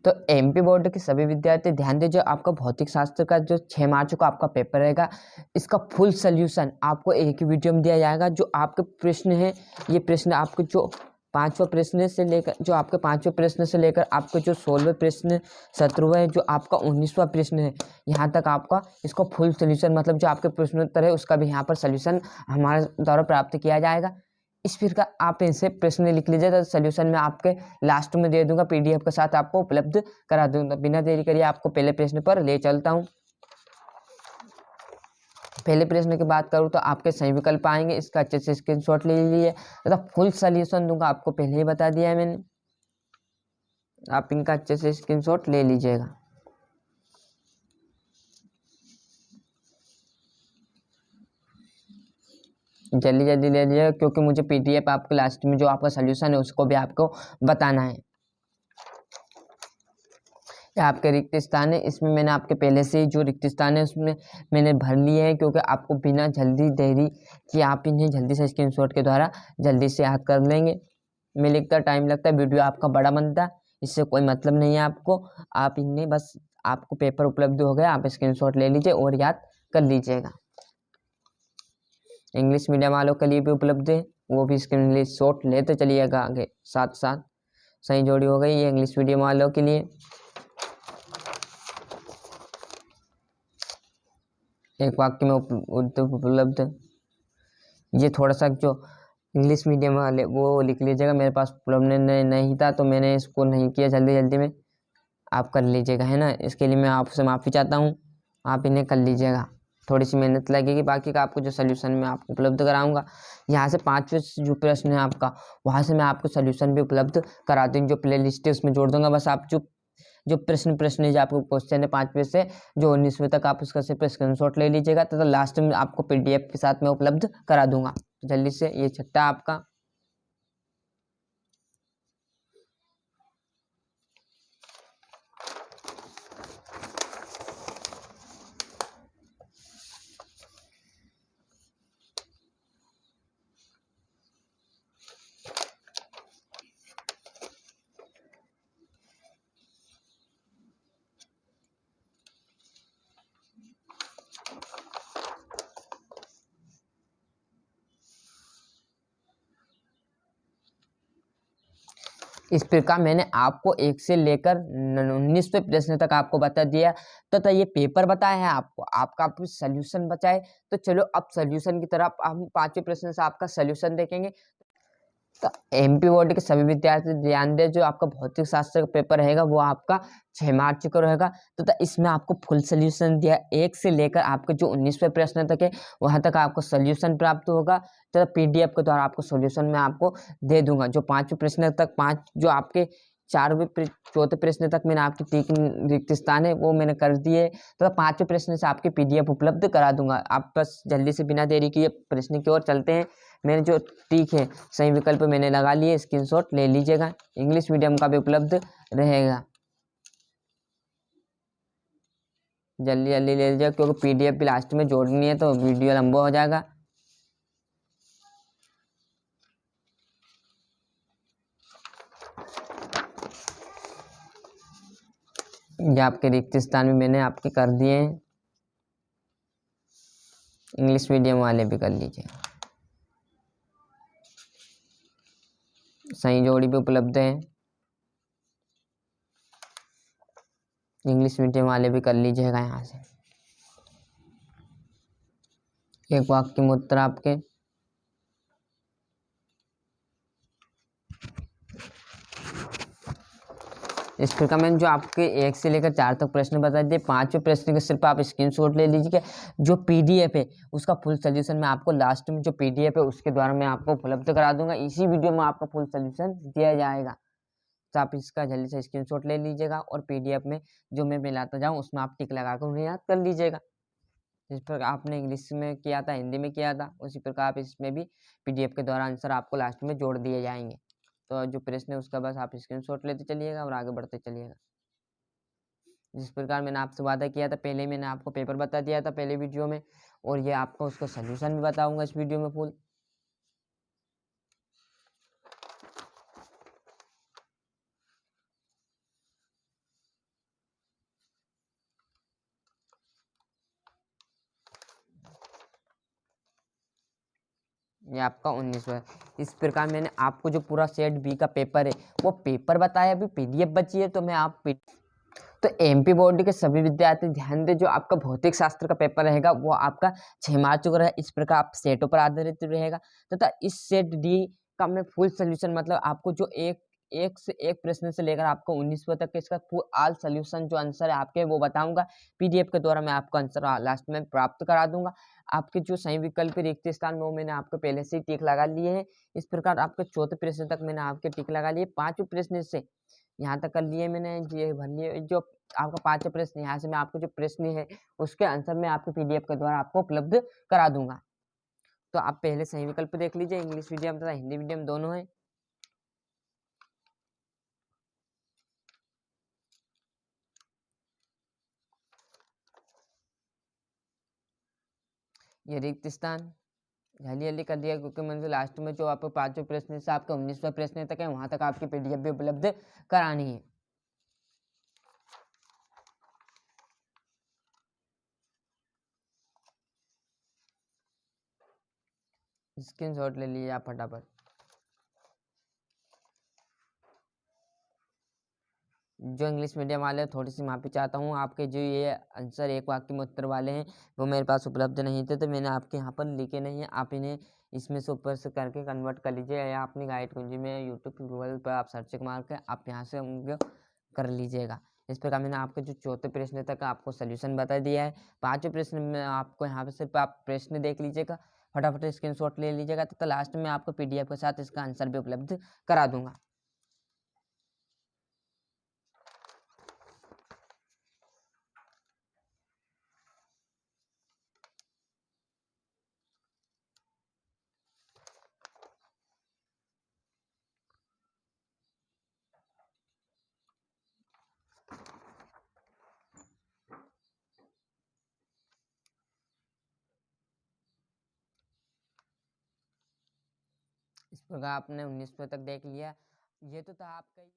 तो MP board के सभी विद्यार्थी ध्यान दें, जो आपका भौतिक शास्त्र का जो 6 मार्च को आपका पेपर रहेगा, इसका फुल सोल्यूशन आपको एक ही वीडियो में दिया जाएगा। जो आपके प्रश्न है, ये प्रश्न आपके जो पांचवा प्रश्न से लेकर, जो आपके पांचवें प्रश्न से लेकर आपके जो 16वें प्रश्न, 17वें, जो आपका 19वां प्रश्न है, यहाँ तक आपका इसका फुल सोल्यूशन, मतलब जो आपके प्रश्नोत्तर है उसका भी यहाँ पर सोल्यूशन हमारे द्वारा प्राप्त किया जाएगा। इस प्रकार आप इनसे प्रश्न लिख लीजिए, तो सोल्यूशन मैं आपके लास्ट में दे दूंगा, पीडीएफ के साथ आपको उपलब्ध करा दूंगा। बिना देरी करिए आपको पहले प्रश्न पर ले चलता हूँ। पहले प्रश्न की बात करूँ तो आपके सही विकल्प आएंगे, इसका अच्छे से स्क्रीनशॉट ले लीजिए, तथा फुल सोल्यूशन दूंगा, आपको पहले ही बता दिया है मैंने, आप इनका अच्छे से स्क्रीनशॉट ले लीजिएगा। जल्दी जल्दी ले लीजिएगा, क्योंकि मुझे पीडीएफ आपके लास्ट में जो आपका सोल्यूशन है उसको भी आपको बताना है। आपके रिक्त स्थान है, इसमें मैंने आपके पहले से ही जो रिक्त स्थान है उसमें मैंने भर लिए हैं, क्योंकि आपको बिना जल्दी देरी कि आप इन्हें जल्दी से स्क्रीनशॉट के द्वारा जल्दी से याद कर लेंगे। मैं लिखता टाइम लगता है, वीडियो आपका बड़ा बनता है, इससे कोई मतलब नहीं है आपको। आप इन्हें बस, आपको पेपर उपलब्ध हो गया, आप स्क्रीनशॉट ले लीजिए और याद कर लीजिएगा। इंग्लिश मीडियम वालों के लिए भी उपलब्ध है, वो भी स्क्रीनशॉट लेते चलिएगा आगे साथ साथ। सही जोड़ी हो गई ये इंग्लिश मीडियम वालों के लिए। एक वाक्य में उपलब्ध, ये थोड़ा सा जो इंग्लिश मीडियम वाले वो लिख लीजिएगा, मेरे पास उपलब्ध नहीं था तो मैंने इसको नहीं किया जल्दी जल्दी में, आप कर लीजिएगा, है ना। इसके लिए मैं आपसे माफ़ी चाहता हूँ, आप इन्हें कर लीजिएगा, थोड़ी सी मेहनत लगेगी, बाकी का आपको जो सोल्यूशन मैं आपको उपलब्ध कराऊंगा। यहाँ से 5वें जो प्रश्न है आपका, वहाँ से मैं आपको सोल्यूशन भी उपलब्ध करा दूँगी, जो प्ले लिस्ट है उसमें जोड़ दूंगा। बस आप जो प्रश्न है, जो आपको क्वेश्चन है 5वें से जो 19वें तक, आप उसका सिर्फ स्क्रीनशॉट ले लीजिएगा, तो लास्ट में आपको पीडीएफ के साथ में उपलब्ध करा दूंगा। जल्दी से ये छठा आपका इस प्रकार मैंने आपको 1 से लेकर 19वें प्रश्न तक आपको बता दिया, तथा ये पेपर बताया है आपको, आपका सोल्यूशन बचाए। तो चलो अब सोल्यूशन की तरफ हम 5वें प्रश्न से आपका सोल्यूशन देखेंगे। तो एमपी बोर्ड के सभी विद्यार्थी ध्यान दें, जो आपका भौतिक शास्त्र का पेपर रहेगा वो आपका 6 मार्च को रहेगा, तो इसमें आपको फुल सोल्यूशन दिया, 1 से लेकर आपके जो 19वें प्रश्न तक है वहां तक आपको सोल्यूशन प्राप्त होगा, तो पीडीएफ के द्वारा आपको सोल्यूशन मैं आपको दे दूंगा। जो 5वें प्रश्न तक, 5 जो आपके 4वें प्रश्न तक मैंने आपकी 3 रिक्त स्थान है वो मैंने कर दिए, तो 5वें प्रश्न से आपके पीडीएफ उपलब्ध करा दूंगा। आप बस जल्दी से बिना देरी किए प्रश्न की ओर चलते हैं। मैंने जो टिक है, सही विकल्प मैंने लगा लिए, स्क्रीनशॉट ले लीजिएगा। इंग्लिश मीडियम का भी उपलब्ध रहेगा, जल्दी जल्दी ले लीजिएगा, क्योंकि पीडीएफ भी लास्ट में जोड़नी है तो वीडियो लंबा हो जाएगा। ये आपके रिक्त स्थान में मैंने आपके कर दिए हैं, इंग्लिश मीडियम वाले भी कर लीजिए। सही जोड़ी भी उपलब्ध है, इंग्लिश मीडियम वाले भी कर लीजिएगा। यहाँ से एक वाक्य में उत्तर आपके इस प्रकार मैंने जो आपके 1 से लेकर 4 तक प्रश्न बता दिए, 5वें प्रश्न के सिर्फ आप स्क्रीनशॉट ले लीजिए। जो पीडीएफ है उसका फुल सोल्यूशन मैं आपको लास्ट में जो पीडीएफ है उसके द्वारा मैं आपको उपलब्ध करा दूंगा, इसी वीडियो में आपका फुल सोल्यूशन दिया जाएगा। तो आप इसका जल्दी से स्क्रीनशॉट ले लीजिएगा, और पीडीएफ में जो मैं मिलाता जाऊँ उसमें आप टिक लगाकर उन्हें याद कर लीजिएगा। जिस प्रकार आपने इंग्लिश में किया था, हिंदी में किया था, उसी प्रकार आप इसमें भी पीडीएफ के द्वारा आंसर आपको लास्ट में जोड़ दिए जाएंगे। तो जो प्रश्न है उसका बस आप स्क्रीनशॉट लेते चलिएगा और आगे बढ़ते चलिएगा। जिस प्रकार मैंने आपसे वादा किया था, पहले मैंने आपको पेपर बता दिया था पहले वीडियो में, और ये आपको उसका सोल्यूशन भी बताऊंगा इस वीडियो में फुल। ये आपका 19वां। इस प्रकार मैंने आपको जो पूरा सेट बी का पेपर है वो पेपर बताया, अभी पीडीएफ बची है तो मैं आप तो एमपी बोर्ड के सभी विद्यार्थी ध्यान दें, जो आपका भौतिक शास्त्र का पेपर रहेगा वो आपका 6 मार्च को रहेगा। इस प्रकार आप सेटों पर आधारित रहेगा तथा इस सेट डी का मैं फुल सोल्यूशन मतलब आपको जो एक एक से एक प्रश्न से लेकर आपको 19वें तक इसका ऑल सोल्यूशन जो आंसर है आपके वो बताऊंगा। पीडीएफ के द्वारा मैं आपको आंसर लास्ट में प्राप्त करा दूंगा। आपके जो सही विकल्प रिक्त स्थान में वो मैंने आपको पहले से ही टिक लगा लिए हैं। इस प्रकार आपके चौथे प्रश्न तक मैंने आपके टिक लगा लिए। पांचवें प्रश्न से यहाँ तक कर लिए मैंने, ये भर लिए। जो आपका पांचवा प्रश्न यहाँ से मैं आपको जो प्रश्न है उसके आंसर मैं आपके पीडीएफ के द्वारा आपको उपलब्ध करा दूंगा। तो आप पहले सही विकल्प देख लीजिए, इंग्लिश मीडियम तथा हिंदी मीडियम दोनों है। ये रिक्त स्थान जल्दी जल्दी कर दिया क्योंकि मैंने लास्ट में जो आपको पांचवें प्रश्न से आपका 19वां प्रश्न तक है वहां तक आपकी पीडीएफ भी उपलब्ध करानी है। स्क्रीनशॉट ले लीजिए आप फटाफट। जो इंग्लिश मीडियम वाले थोड़ी सी माफ़ी चाहता हूँ, आपके जो ये आंसर एक वाक्य में उत्तर वाले हैं वो मेरे पास उपलब्ध नहीं थे तो मैंने आपके यहाँ पर लिखे नहीं है। आप इन्हें इसमें से ऊपर से करके कन्वर्ट कर लीजिए या अपनी गाइड कुंजी में यूट्यूब गूगल पर आप सर्च मार के आप यहाँ से उनको कर लीजिएगा। इस प्रकार मैंने आपके जो चौथे प्रश्न तक आपको सोल्यूशन बता दिया है। पाँचवें प्रश्न में आपको यहाँ पर सिर्फ आप प्रश्न देख लीजिएगा, फटाफट स्क्रीनशॉट ले लीजिएगा तो लास्ट में आपको पीडीएफ के साथ इसका आंसर भी उपलब्ध करा दूंगा। इस प्रकार आपने 19वें तक देख लिया। ये तो था आपका